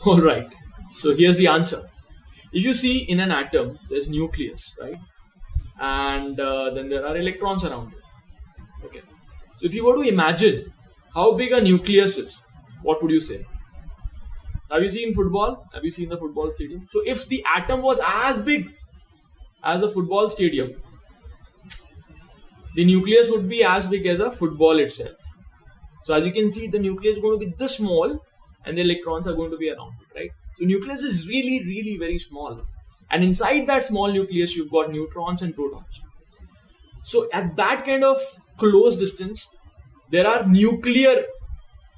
Alright, so here's the answer. If you see in an atom, there's nucleus, right? And then there are electrons around it. Okay. So if you were to imagine how big a nucleus is, what would you say? Have you seen football? Have you seen the football stadium? So if the atom was as big as a football stadium, the nucleus would be as big as a football itself. So as you can see, the nucleus is going to be this small and the electrons are going to be around it, right? So nucleus is really, really very small. And inside that small nucleus, you've got neutrons and protons. So at that kind of close distance, there are nuclear,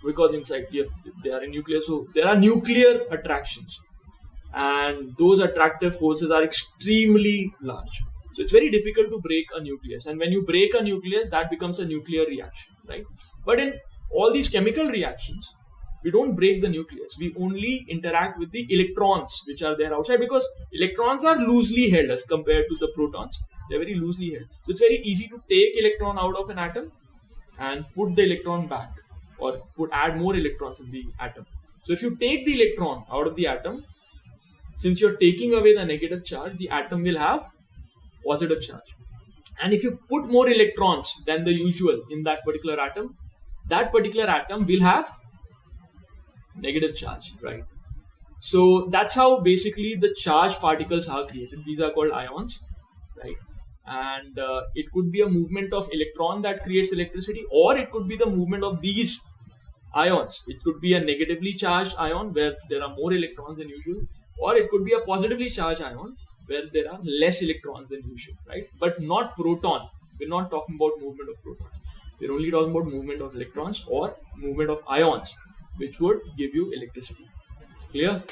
because inside here they are a nucleus, so there are nuclear attractions. And those attractive forces are extremely large. So it's very difficult to break a nucleus. And when you break a nucleus, that becomes a nuclear reaction, right? But in all these chemical reactions, we don't break the nucleus. We only interact with the electrons which are there outside, because electrons are loosely held as compared to the protons. They're very loosely held. So it's very easy to take electron out of an atom and put the electron back, or add more electrons in the atom. So if you take the electron out of the atom, since you're taking away the negative charge, the atom will have positive charge. And if you put more electrons than the usual in that particular atom will have negative charge, right? So that's how basically the charged particles are created. These are called ions, right? And it could be a movement of electron that creates electricity, or it could be the movement of these ions. It could be a negatively charged ion where there are more electrons than usual, or it could be a positively charged ion where there are less electrons than usual, right? But not proton. We're not talking about movement of protons. We're only talking about movement of electrons or movement of ions, which would give you electricity. Clear?